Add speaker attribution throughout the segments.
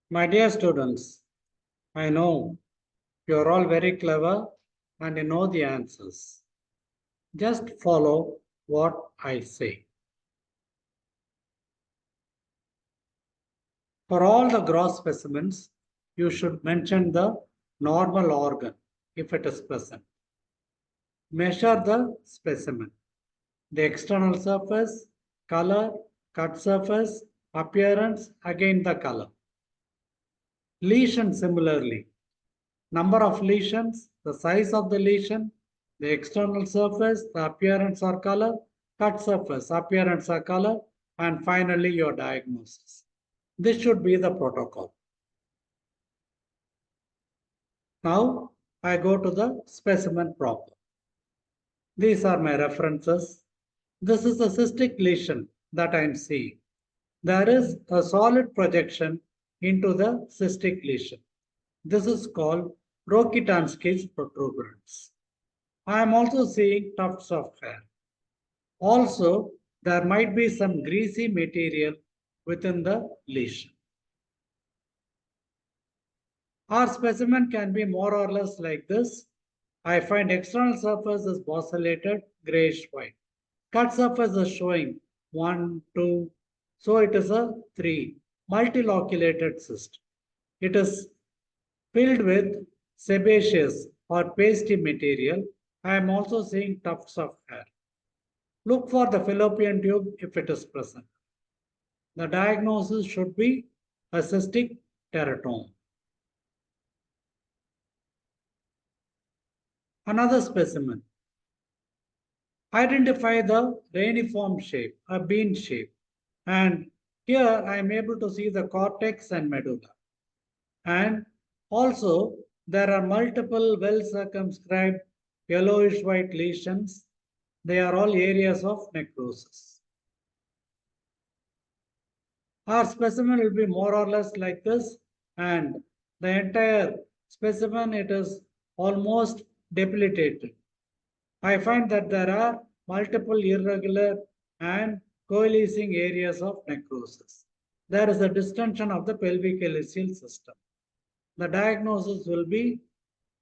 Speaker 1: My dear students, I know you are all very clever and you know the answers. Just follow what I say. For all the gross specimens, you should mention the normal organ if it is present. Measure the specimen, the external surface, color, cut surface, appearance, again the color. Lesion similarly. Number of lesions, the size of the lesion, the external surface, the appearance or color, cut surface, appearance or color, and finally your diagnosis. This should be the protocol. Now I go to the specimen proper. These are my references. This is a cystic lesion that I am seeing. There is a solid projection into the cystic lesion. This is called Rokitansky's protuberance. I am also seeing tufts of hair. Also, there might be some greasy material within the lesion. Our specimen can be more or less like this. I find external surface is bosselated grayish white. Cut surface is showing 1, 2, so it is a 3 multiloculated cyst. It is filled with sebaceous or pasty material. I am also seeing tufts of hair. Look for the fallopian tube if it is present. The diagnosis should be a cystic teratoma. Another specimen. Identify the reniform shape, a bean shape. And here I am able to see the cortex and medulla. And also there are multiple well circumscribed yellowish white lesions. They are all areas of necrosis. Our specimen will be more or less like this, and the entire specimen, it is almost debilitated. I find that there are multiple irregular and coalescing areas of necrosis. There is a distension of the pelvic ileal system. The diagnosis will be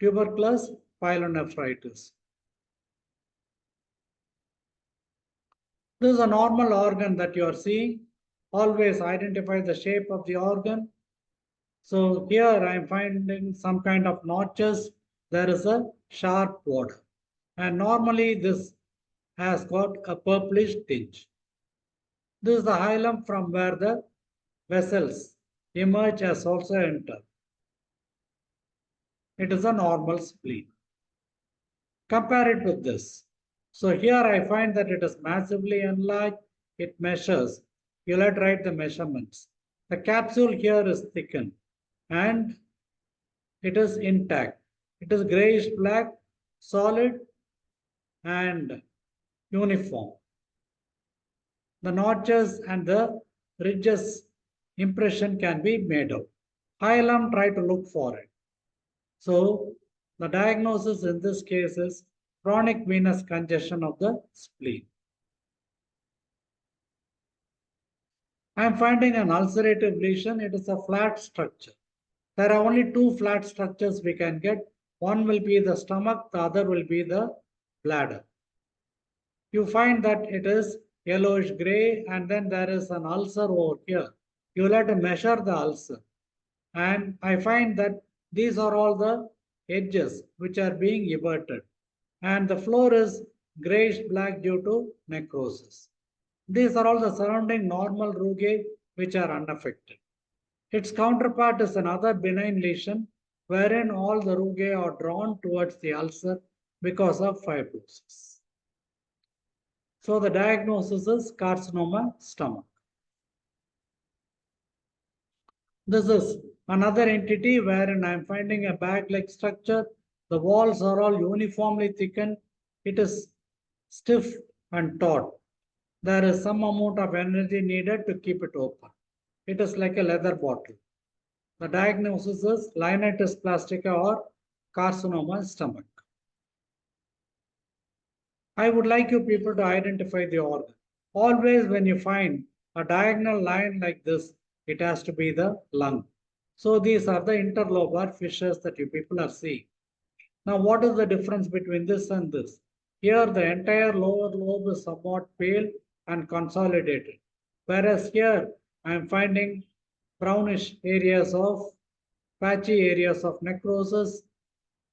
Speaker 1: tuberculous pyelonephritis. This is a normal organ that you are seeing. Always identify the shape of the organ. So here I am finding some kind of notches. There is a sharp border. And normally this has got a purplish tinge. This is the hilum from where the vessels emerge as also enter. It is a normal spleen. Compare it with this. So here I find that it is massively enlarged. It measures. You'll have to write the measurements. The capsule here is thickened and it is intact. It is grayish black, solid and uniform. The notches and the ridges impression can be made out. Hilum, try to look for it. So the diagnosis in this case is chronic venous congestion of the spleen. I am finding an ulcerative lesion. It is a flat structure. There are only two flat structures we can get. One will be the stomach, the other will be the bladder. You find that it is yellowish gray and then there is an ulcer over here. You will have to measure the ulcer. And I find that these are all the edges which are being everted. And the floor is grayish black due to necrosis. These are all the surrounding normal rugae which are unaffected. Its counterpart is another benign lesion wherein all the rugae are drawn towards the ulcer because of fibrosis. So the diagnosis is carcinoma stomach. This is another entity wherein I am finding a bag-like structure. The walls are all uniformly thickened. It is stiff and taut. There is some amount of energy needed to keep it open. It is like a leather bottle. The diagnosis is Linitis plastica or carcinoma stomach. I would like you people to identify the organ. Always when you find a diagonal line like this, it has to be the lung. So these are the interlobar fissures that you people are seeing. Now, what is the difference between this and this? Here, the entire lower lobe is somewhat pale and consolidated, whereas here I am finding brownish areas of patchy areas of necrosis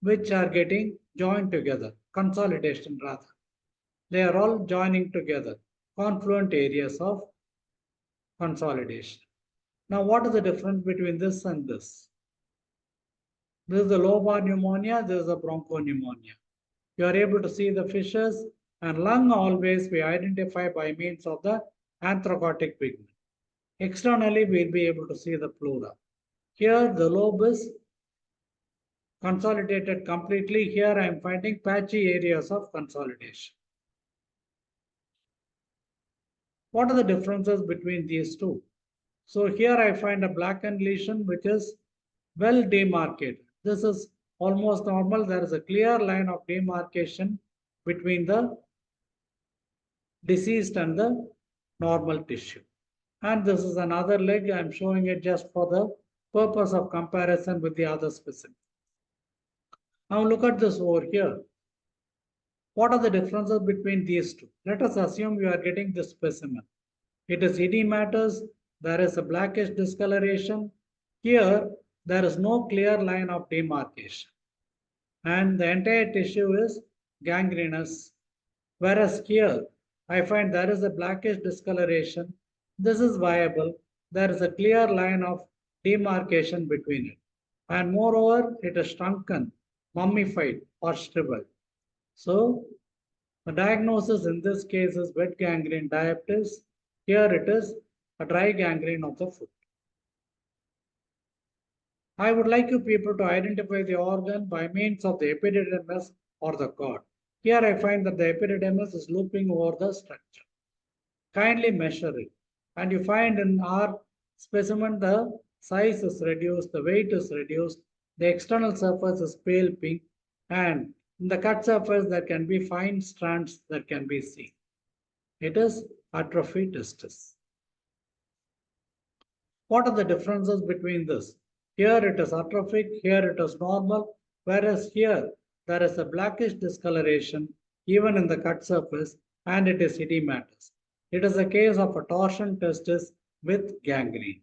Speaker 1: which are getting joined together, consolidation rather. They are all joining together, confluent areas of consolidation. Now, what is the difference between this and this? This is the lobar pneumonia, this is the bronchopneumonia. You are able to see the fissures, and lung always we identify by means of the anthracotic pigment. Externally, we'll be able to see the pleura. Here, the lobe is consolidated completely. Here, I am finding patchy areas of consolidation. What are the differences between these two? So here I find a blackened lesion which is well demarcated. This is almost normal. There is a clear line of demarcation between the diseased and the normal tissue. And this is another leg. I'm showing it just for the purpose of comparison with the other specimen. Now look at this over here. What are the differences between these two? Let us assume you are getting this specimen. It is edematous. There is a blackish discoloration. Here, there is no clear line of demarcation. And the entire tissue is gangrenous. Whereas here, I find there is a blackish discoloration. This is viable. There is a clear line of demarcation between it. And moreover, it is shrunken, mummified, or shriveled. So, the diagnosis in this case is wet gangrene diabetes. Here it is a dry gangrene of the foot. I would like you people to identify the organ by means of the epididymis or the cord. Here I find that the epididymis is looping over the structure. Kindly measure it. And you find in our specimen the size is reduced, the weight is reduced, the external surface is pale pink, and in the cut surface there can be fine strands that can be seen. It is atrophy testis. What are the differences between this? Here it is atrophic, here it is normal, whereas here there is a blackish discoloration even in the cut surface and it is edematous. It is a case of a torsion testis with gangrene.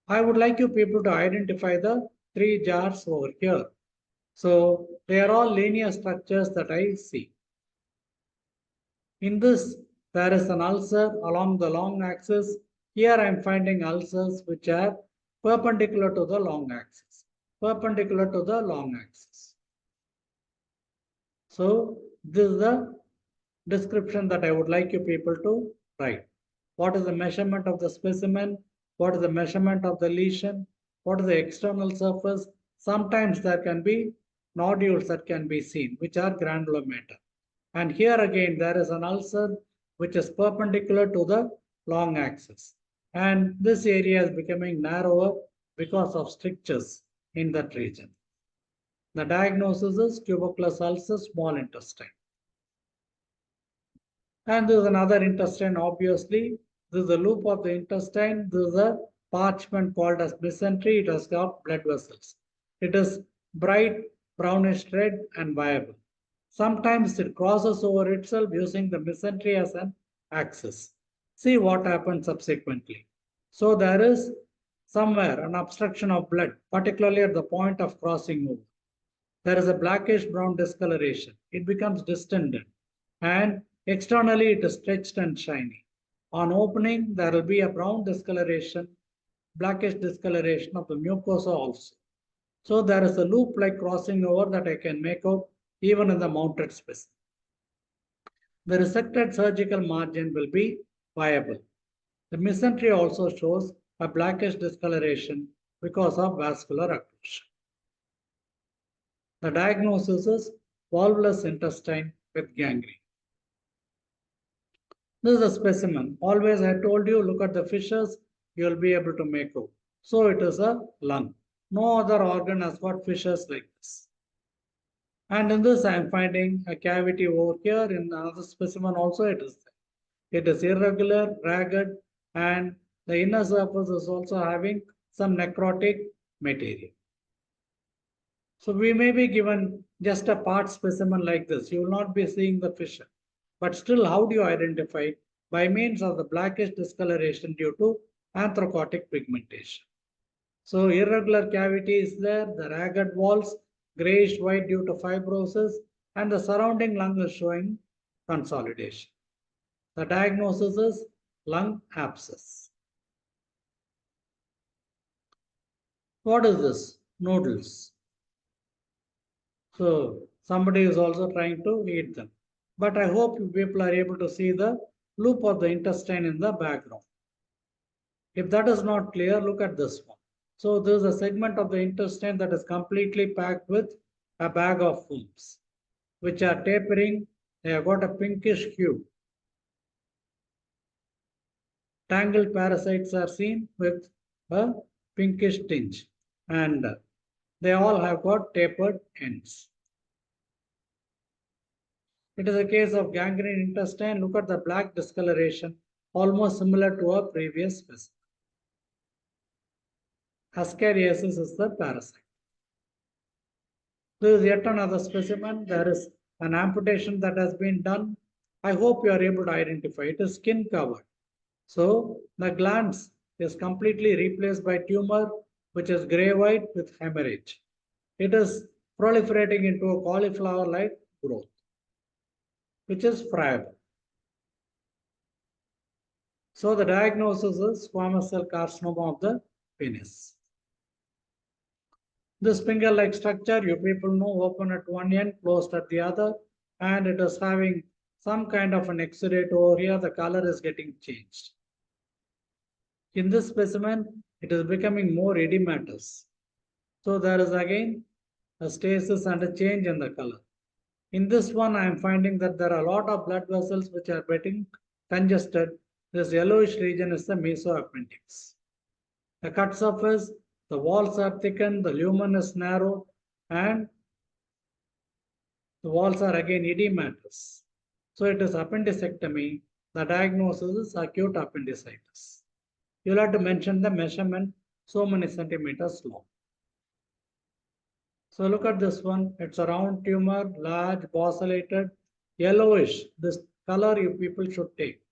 Speaker 1: I would like you people to identify the three jars over here. So they are all linear structures that I see. In this, there is an ulcer along the long axis. Here I am finding ulcers which are perpendicular to the long axis. Perpendicular to the long axis. So this is the description that I would like you people to write. What is the measurement of the specimen? What is the measurement of the lesion? What is the external surface? Sometimes there can be nodules that can be seen, which are granulometer. And here again, there is an ulcer which is perpendicular to the long axis. And this area is becoming narrower because of strictures in that region. The diagnosis is tuberculous ulcer, small intestine. And this is another intestine, obviously. This is the loop of the intestine. This is a parchment called as mesentery. It has got blood vessels. It is bright brownish red and viable. Sometimes it crosses over itself using the mesentery as an axis. See what happens subsequently. So there is somewhere an obstruction of blood, particularly at the point of crossing over. There is a blackish brown discoloration. It becomes distended and externally it is stretched and shiny. On opening, there will be a brown discoloration, blackish discoloration of the mucosa also. So there is a loop-like crossing over that I can make out even in the mounted specimen. The resected surgical margin will be viable. The mesentery also shows a blackish discoloration because of vascular occlusion. The diagnosis is volvulus intestine with gangrene. This is a specimen. Always I told you, look at the fissures, you will be able to make out. So it is a lung. No other organ has got fissures like this. And in this, I am finding a cavity over here. In another specimen also, it is there. It is irregular, ragged, and The inner surface is also having some necrotic material. So we may be given just a part specimen like this. You will not be seeing the fission. But still, how do you identify it? By means of the blackish discoloration due to anthracotic pigmentation. So irregular cavity is there, the ragged walls, grayish white due to fibrosis, and the surrounding lung is showing consolidation. The diagnosis is lung abscess. What is this? Nodules. So somebody is also trying to eat them. But I hope you people are able to see the loop of the intestine in the background. If that is not clear, look at this one. So there is a segment of the intestine that is completely packed with a bag of worms, which are tapering. They have got a pinkish hue. Tangled parasites are seen with a pinkish tinge, and they all have got tapered ends. It is a case of gangrene intestine. Look at the black discoloration, almost similar to a previous specimen. Ascariasis is the parasite. This is yet another specimen. There is an amputation that has been done. I hope you are able to identify. It is skin covered. So the glands is completely replaced by tumor, which is gray white with hemorrhage. It is proliferating into a cauliflower-like growth, which is friable. So the diagnosis is squamous cell carcinoma of the penis. This finger-like structure, you people know, open at one end, closed at the other, and it is having some kind of an exudate over here. The color is getting changed. In this specimen, it is becoming more edematous. So there is again a stasis and a change in the color. In this one, I am finding that there are a lot of blood vessels which are getting congested. This yellowish region is the mesoappendix. The cut surface, the walls are thickened, the lumen is narrow, and the walls are again edematous. So it is appendicectomy. The diagnosis is acute appendicitis. You'll have to mention the measurement so many centimeters long. So look at this one. It's a round tumor, large, bosselated, yellowish. This color you people should take.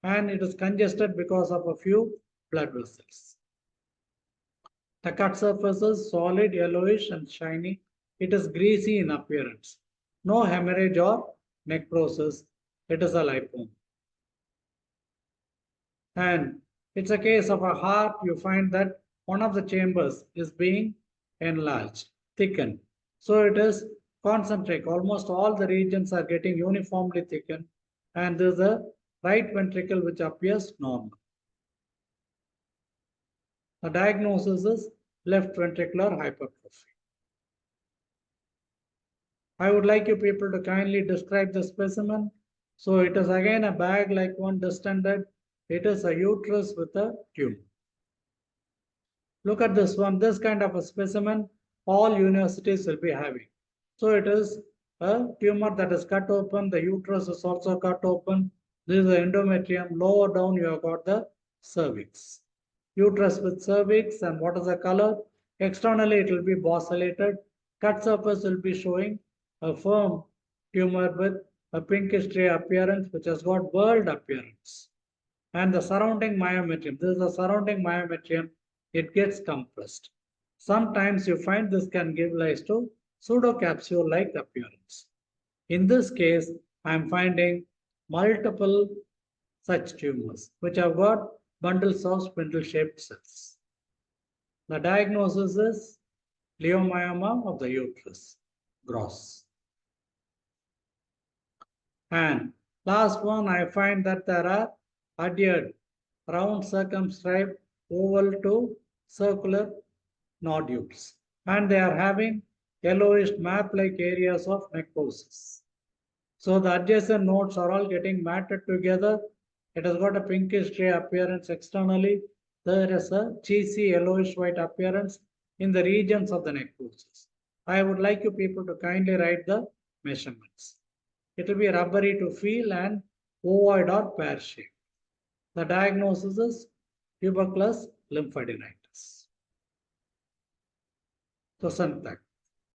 Speaker 1: And it is congested because of a few blood vessels. The cut surface is solid, yellowish and shiny. It is greasy in appearance. No hemorrhage or necrosis. It is a lipoma. And it's a case of a heart. You find that one of the chambers is being enlarged, thickened. So it is concentric. Almost all the regions are getting uniformly thickened. And there's a right ventricle which appears normal. The diagnosis is left ventricular hypertrophy. I would like you people to kindly describe the specimen. So it is again a bag like one distended. It is a uterus with a tumor. Look at this one. This kind of a specimen, all universities will be having. So it is a tumor that is cut open. The uterus is also cut open. This is the endometrium. Lower down, you have got the cervix. Uterus with cervix, and what is the color? Externally, it will be bosselated. Cut surface will be showing a firm tumor with a pinkish gray appearance, which has got whorled appearance. And the surrounding myometrium, this is the surrounding myometrium, it gets compressed. Sometimes you find this can give rise to pseudocapsule-like appearance. In this case, I am finding multiple such tumors, which have got bundles of spindle-shaped cells. The diagnosis is leiomyoma of the uterus, gross. And last one, I find that there are adhered round circumscribed oval to circular nodules, and they are having yellowish map-like areas of necrosis. So the adjacent nodes are all getting matted together. It has got a pinkish gray appearance externally. There is a cheesy yellowish white appearance in the regions of the necrosis. I would like you people to kindly write the measurements. It will be rubbery to feel and ovoid or pear shaped. The diagnosis is tuberculous lymphadenitis. So, Santak.